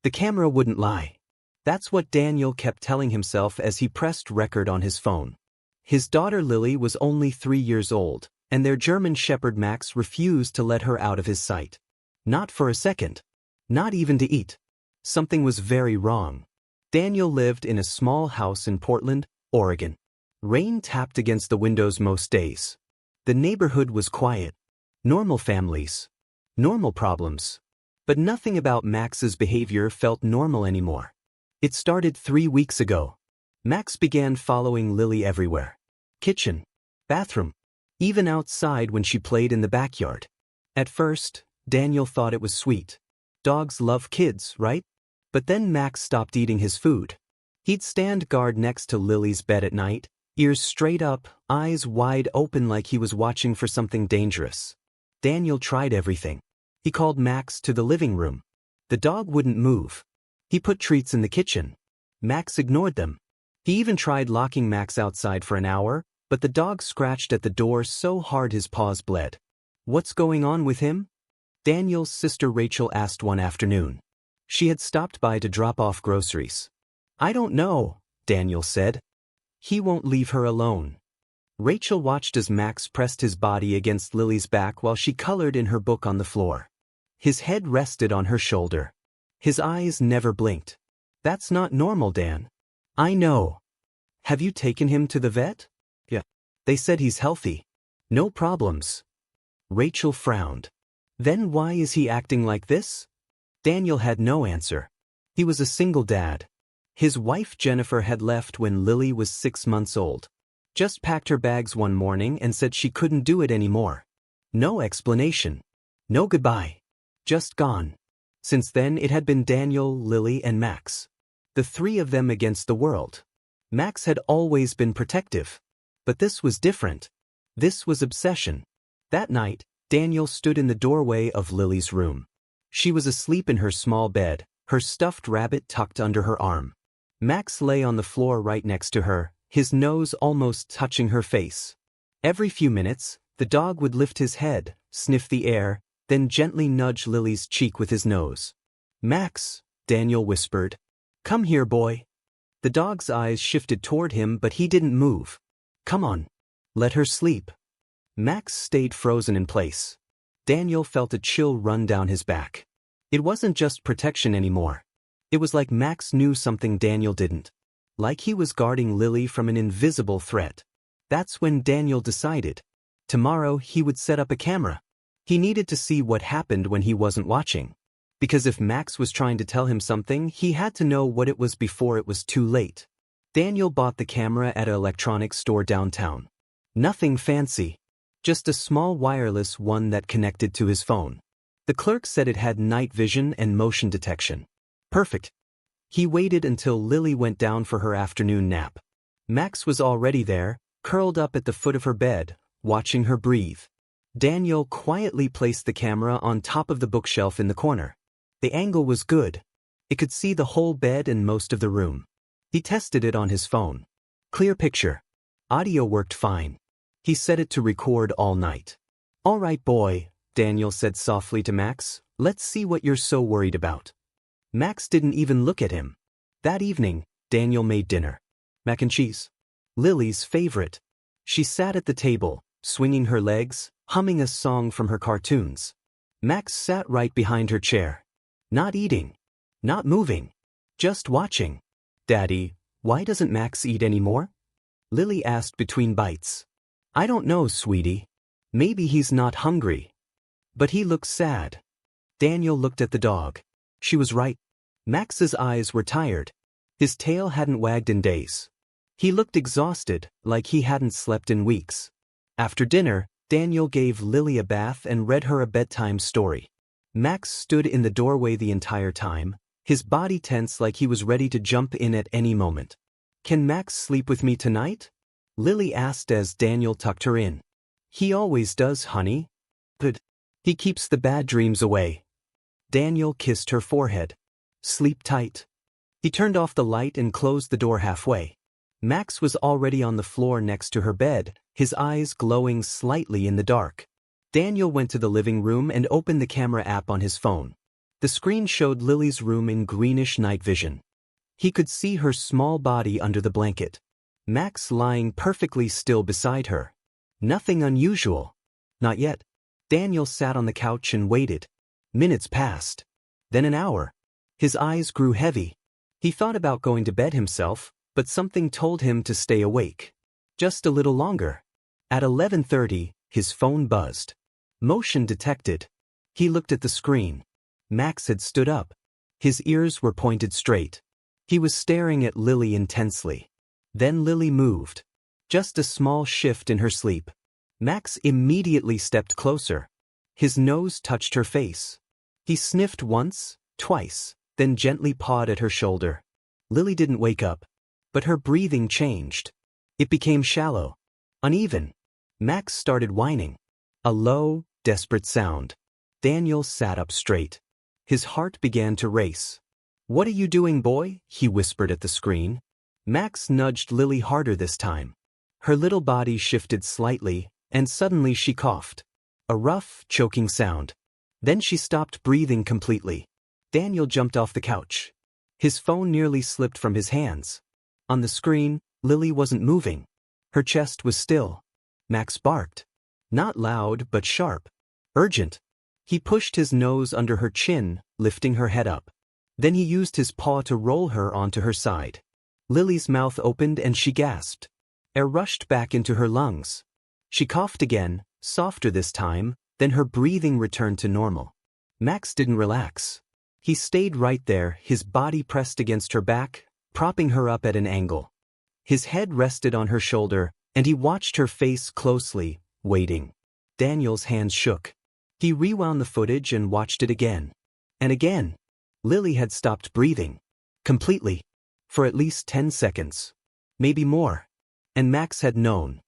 The camera wouldn't lie. That's what Daniel kept telling himself as he pressed record on his phone. His daughter Lily was only 3 years old, and their German Shepherd Max refused to let her out of his sight. Not for a second. Not even to eat. Something was very wrong. Daniel lived in a small house in Portland, Oregon. Rain tapped against the windows most days. The neighborhood was quiet. Normal families. Normal problems. But nothing about Max's behavior felt normal anymore. It started 3 weeks ago. Max began following Lily everywhere. Kitchen. Bathroom. Even outside when she played in the backyard. At first, Daniel thought it was sweet. Dogs love kids, right? But then Max stopped eating his food. He'd stand guard next to Lily's bed at night, ears straight up, eyes wide open like he was watching for something dangerous. Daniel tried everything. He called Max to the living room. The dog wouldn't move. He put treats in the kitchen. Max ignored them. He even tried locking Max outside for an hour, but the dog scratched at the door so hard his paws bled. What's going on with him? Daniel's sister Rachel asked one afternoon. She had stopped by to drop off groceries. I don't know, Daniel said. He won't leave her alone. Rachel watched as Max pressed his body against Lily's back while she colored in her book on the floor. His head rested on her shoulder. His eyes never blinked. That's not normal, Dan. I know. Have you taken him to the vet? Yeah. They said he's healthy. No problems. Rachel frowned. Then why is he acting like this? Daniel had no answer. He was a single dad. His wife Jennifer had left when Lily was 6 months old. Just packed her bags one morning and said she couldn't do it anymore. No explanation. No goodbye. Just gone. Since then it had been Daniel, Lily, and Max. The 3 of them against the world. Max had always been protective. But this was different. This was obsession. That night, Daniel stood in the doorway of Lily's room. She was asleep in her small bed, her stuffed rabbit tucked under her arm. Max lay on the floor right next to her, his nose almost touching her face. Every few minutes, the dog would lift his head, sniff the air, then gently nudge Lily's cheek with his nose. Max, Daniel whispered. Come here, boy. The dog's eyes shifted toward him, but he didn't move. Come on. Let her sleep. Max stayed frozen in place. Daniel felt a chill run down his back. It wasn't just protection anymore. It was like Max knew something Daniel didn't. Like he was guarding Lily from an invisible threat. That's when Daniel decided. Tomorrow he would set up a camera. He needed to see what happened when he wasn't watching. Because if Max was trying to tell him something, he had to know what it was before it was too late. Daniel bought the camera at an electronics store downtown. Nothing fancy. Just a small wireless one that connected to his phone. The clerk said it had night vision and motion detection. Perfect. He waited until Lily went down for her afternoon nap. Max was already there, curled up at the foot of her bed, watching her breathe. Daniel quietly placed the camera on top of the bookshelf in the corner. The angle was good. It could see the whole bed and most of the room. He tested it on his phone. Clear picture. Audio worked fine. He set it to record all night. All right, boy, Daniel said softly to Max, let's see what you're so worried about. Max didn't even look at him. That evening, Daniel made dinner. Mac and cheese. Lily's favorite. She sat at the table, swinging her legs, humming a song from her cartoons. Max sat right behind her chair. Not eating. Not moving. Just watching. Daddy, why doesn't Max eat anymore? Lily asked between bites. I don't know, sweetie. Maybe he's not hungry. But he looks sad. Daniel looked at the dog. She was right. Max's eyes were tired. His tail hadn't wagged in days. He looked exhausted, like he hadn't slept in weeks. After dinner, Daniel gave Lily a bath and read her a bedtime story. Max stood in the doorway the entire time, his body tense like he was ready to jump in at any moment. Can Max sleep with me tonight? Lily asked as Daniel tucked her in. He always does, honey. Good. He keeps the bad dreams away. Daniel kissed her forehead. Sleep tight. He turned off the light and closed the door halfway. Max was already on the floor next to her bed, his eyes glowing slightly in the dark. Daniel went to the living room and opened the camera app on his phone. The screen showed Lily's room in greenish night vision. He could see her small body under the blanket. Max lying perfectly still beside her. Nothing unusual. Not yet. Daniel sat on the couch and waited. Minutes passed. Then an hour. His eyes grew heavy. He thought about going to bed himself, but something told him to stay awake. Just a little longer. At 11:30, his phone buzzed. Motion detected. He looked at the screen. Max had stood up. His ears were pointed straight. He was staring at Lily intensely. Then Lily moved. Just a small shift in her sleep. Max immediately stepped closer. His nose touched her face. He sniffed once, twice, then gently pawed at her shoulder. Lily didn't wake up, but her breathing changed. It became shallow, uneven. Max started whining. A low, desperate sound. Daniel sat up straight. His heart began to race. "What are you doing, boy?" he whispered at the screen. Max nudged Lily harder this time. Her little body shifted slightly, and suddenly she coughed. A rough, choking sound. Then she stopped breathing completely. Daniel jumped off the couch. His phone nearly slipped from his hands. On the screen, Lily wasn't moving. Her chest was still. Max barked. Not loud, but sharp. Urgent. He pushed his nose under her chin, lifting her head up. Then he used his paw to roll her onto her side. Lily's mouth opened and she gasped. Air rushed back into her lungs. She coughed again, softer this time, then her breathing returned to normal. Max didn't relax. He stayed right there, his body pressed against her back, propping her up at an angle. His head rested on her shoulder, and he watched her face closely, waiting. Daniel's hands shook. He rewound the footage and watched it again. And again. Lily had stopped breathing. Completely. For at least 10 seconds. Maybe more. And Max had known.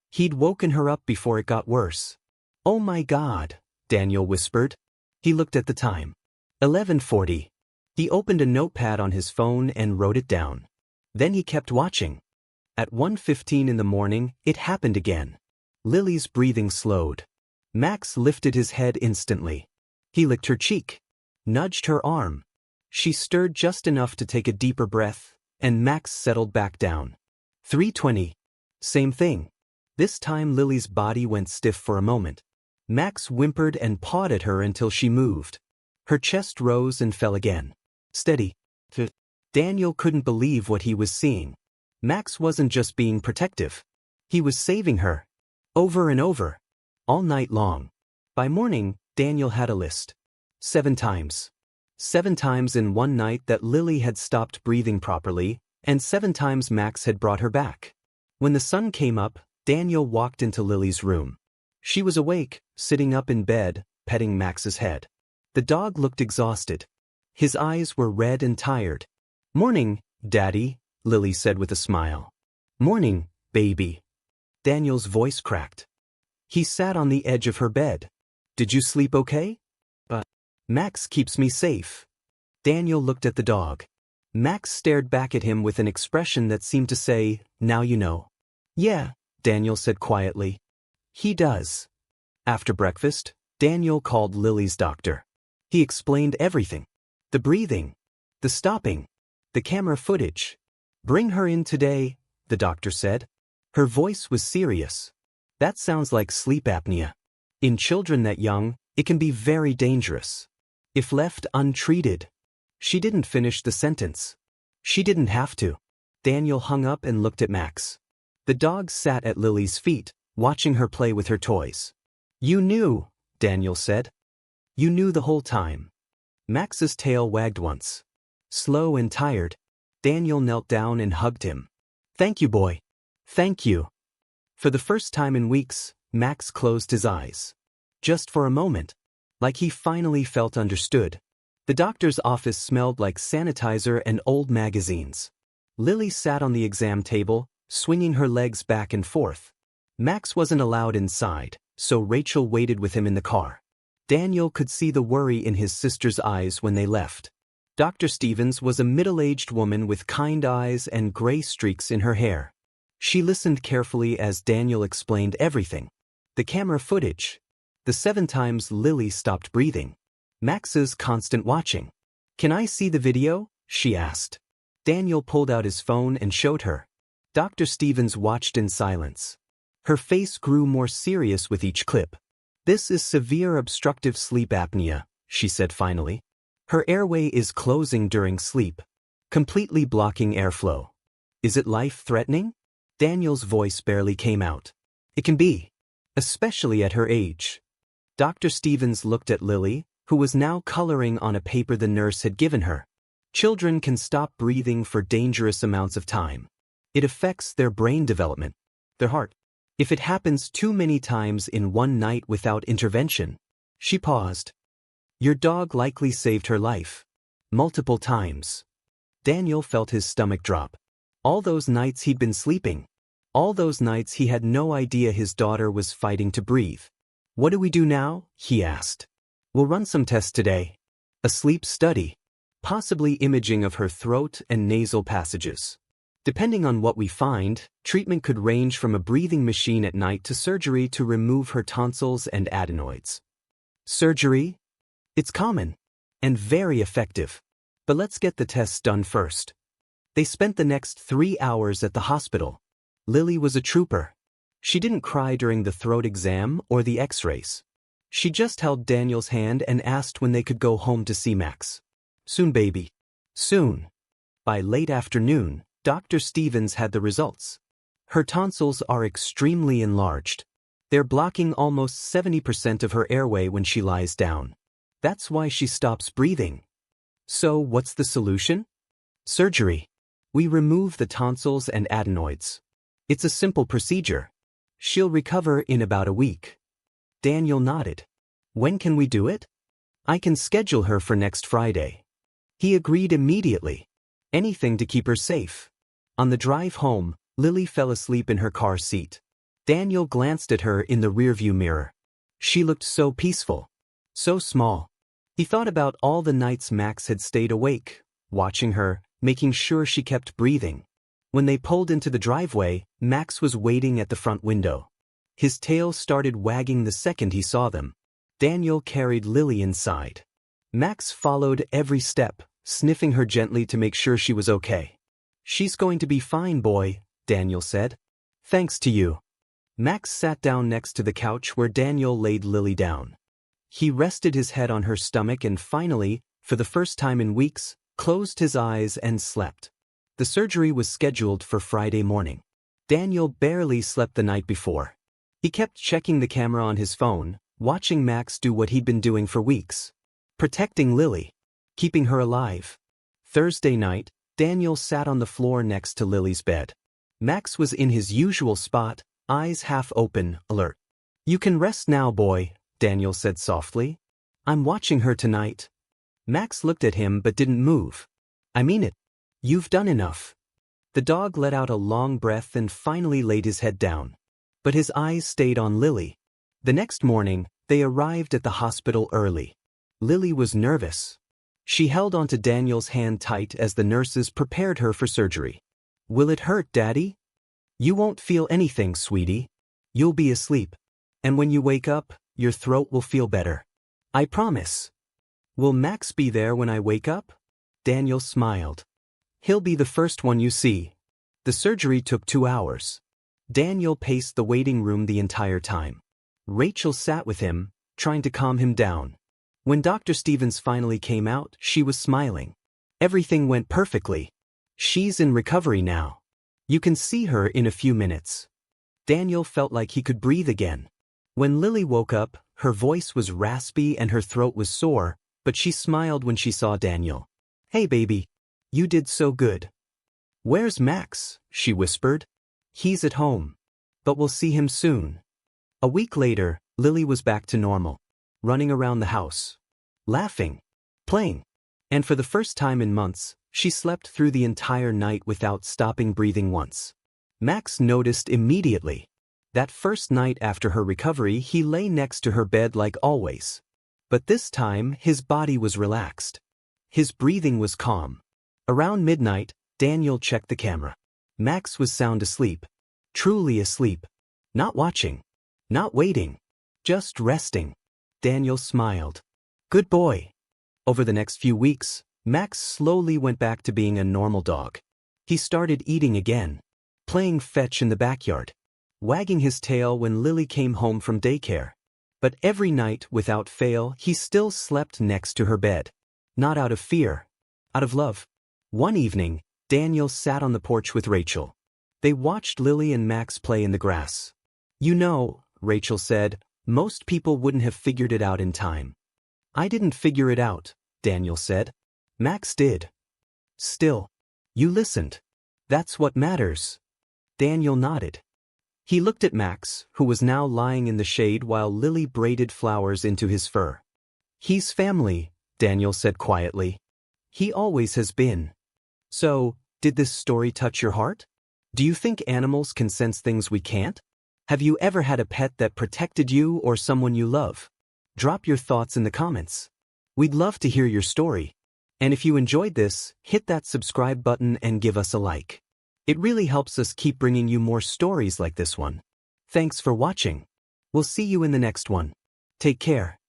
He'd woken her up before it got worse. "Oh my God," Daniel whispered. He looked at the time. 11:40. He opened a notepad on his phone and wrote it down. Then he kept watching. At 1:15 in the morning, it happened again. Lily's breathing slowed. Max lifted his head instantly. He licked her cheek. Nudged her arm. She stirred just enough to take a deeper breath, and Max settled back down. 3:20. Same thing. This time Lily's body went stiff for a moment. Max whimpered and pawed at her until she moved. Her chest rose and fell again. Steady. Daniel couldn't believe what he was seeing. Max wasn't just being protective. He was saving her. Over and over. All night long. By morning, Daniel had a list. 7 times. 7 times in one night that Lily had stopped breathing properly, and 7 times Max had brought her back. When the sun came up, Daniel walked into Lily's room. She was awake, sitting up in bed, petting Max's head. The dog looked exhausted. His eyes were red and tired. "Morning, Daddy," Lily said with a smile. "Morning, baby." Daniel's voice cracked. He sat on the edge of her bed. "Did you sleep okay?" Max keeps me safe." Daniel looked at the dog. Max stared back at him with an expression that seemed to say, "Now you know." "Yeah," Daniel said quietly. "He does." After breakfast, Daniel called Lily's doctor. He explained everything. The breathing. The stopping. The camera footage. "Bring her in today," the doctor said. Her voice was serious. "That sounds like sleep apnea. In children that young, it can be very dangerous. If left untreated." She didn't finish the sentence. She didn't have to. Daniel hung up and looked at Max. The dog sat at Lily's feet, watching her play with her toys. "You knew," Daniel said. "You knew the whole time." Max's tail wagged once. Slow and tired, Daniel knelt down and hugged him. "Thank you, boy. Thank you." For the first time in weeks, Max closed his eyes. Just for a moment. Like he finally felt understood. The doctor's office smelled like sanitizer and old magazines. Lily sat on the exam table, swinging her legs back and forth. Max wasn't allowed inside, so Rachel waited with him in the car. Daniel could see the worry in his sister's eyes when they left. Dr. Stevens was a middle-aged woman with kind eyes and gray streaks in her hair. She listened carefully as Daniel explained everything. The camera footage. The 7 times Lily stopped breathing. Max's constant watching. "Can I see the video?" she asked. Daniel pulled out his phone and showed her. Dr. Stevens watched in silence. Her face grew more serious with each clip. "This is severe obstructive sleep apnea," she said finally. "Her airway is closing during sleep, completely blocking airflow. Is it life-threatening?" Daniel's voice barely came out. "It can be, especially at her age." Dr. Stevens looked at Lily, who was now coloring on a paper the nurse had given her. "Children can stop breathing for dangerous amounts of time. It affects their brain development, their heart. If it happens too many times in one night without intervention." She paused. "Your dog likely saved her life. Multiple times." Daniel felt his stomach drop. All those nights he'd been sleeping. All those nights he had no idea his daughter was fighting to breathe. "What do we do now?" he asked. "We'll run some tests today. A sleep study. Possibly imaging of her throat and nasal passages. Depending on what we find, treatment could range from a breathing machine at night to surgery to remove her tonsils and adenoids." "Surgery? It's common. And very effective. But let's get the tests done first." They spent the next 3 hours at the hospital. Lily was a trooper. She didn't cry during the throat exam or the x-rays. She just held Daniel's hand and asked when they could go home to see Max. "Soon, baby. Soon." By late afternoon, Dr. Stevens had the results. Her tonsils are extremely enlarged. They're blocking almost 70% of her airway when she lies down. That's why she stops breathing. "So what's the solution?" "Surgery. We remove the tonsils and adenoids. It's a simple procedure. She'll recover in about a week." Daniel nodded. "When can we do it?" "I can schedule her for next Friday." He agreed immediately. Anything to keep her safe. On the drive home, Lily fell asleep in her car seat. Daniel glanced at her in the rearview mirror. She looked so peaceful. So small. He thought about all the nights Max had stayed awake, watching her, making sure she kept breathing. When they pulled into the driveway, Max was waiting at the front window. His tail started wagging the second he saw them. Daniel carried Lily inside. Max followed every step, sniffing her gently to make sure she was okay. "She's going to be fine, boy," Daniel said. "Thanks to you." Max sat down next to the couch where Daniel laid Lily down. He rested his head on her stomach and finally, for the first time in weeks, closed his eyes and slept. The surgery was scheduled for Friday morning. Daniel barely slept the night before. He kept checking the camera on his phone, watching Max do what he'd been doing for weeks. Protecting Lily. Keeping her alive. Thursday night, Daniel sat on the floor next to Lily's bed. Max was in his usual spot, eyes half open, alert. "You can rest now, boy," Daniel said softly. "I'm watching her tonight." Max looked at him but didn't move. "I mean it. You've done enough." The dog let out a long breath and finally laid his head down. But his eyes stayed on Lily. The next morning, they arrived at the hospital early. Lily was nervous. She held onto Daniel's hand tight as the nurses prepared her for surgery. "Will it hurt, Daddy?" "You won't feel anything, sweetie. You'll be asleep. And when you wake up, your throat will feel better. I promise." "Will Max be there when I wake up?" Daniel smiled. "He'll be the first one you see." The surgery took 2 hours. Daniel paced the waiting room the entire time. Rachel sat with him, trying to calm him down. When Dr. Stevens finally came out, she was smiling. "Everything went perfectly. She's in recovery now. You can see her in a few minutes." Daniel felt like he could breathe again. When Lily woke up, her voice was raspy and her throat was sore, but she smiled when she saw Daniel. "Hey, baby. You did so good." "Where's Max?" she whispered. "He's at home. But we'll see him soon." A week later, Lily was back to normal. Running around the house. Laughing. Playing. And for the first time in months, she slept through the entire night without stopping breathing once. Max noticed immediately. That first night after her recovery, he lay next to her bed like always. But this time, his body was relaxed. His breathing was calm. Around midnight, Daniel checked the camera. Max was sound asleep. Truly asleep. Not watching. Not waiting. Just resting. Daniel smiled. Good boy. Over the next few weeks, Max slowly went back to being a normal dog. He started eating again, playing fetch in the backyard, wagging his tail when Lily came home from daycare. But every night, without fail, he still slept next to her bed. Not out of fear, out of love. One evening, Daniel sat on the porch with Rachel. They watched Lily and Max play in the grass. You know, Rachel said, most people wouldn't have figured it out in time. I didn't figure it out, Daniel said. Max did. Still, you listened. That's what matters. Daniel nodded. He looked at Max, who was now lying in the shade while Lily braided flowers into his fur. He's family, Daniel said quietly. He always has been. So, did this story touch your heart? Do you think animals can sense things we can't? Have you ever had a pet that protected you or someone you love? Drop your thoughts in the comments. We'd love to hear your story. And if you enjoyed this, hit that subscribe button and give us a like. It really helps us keep bringing you more stories like this one. Thanks for watching. We'll see you in the next one. Take care.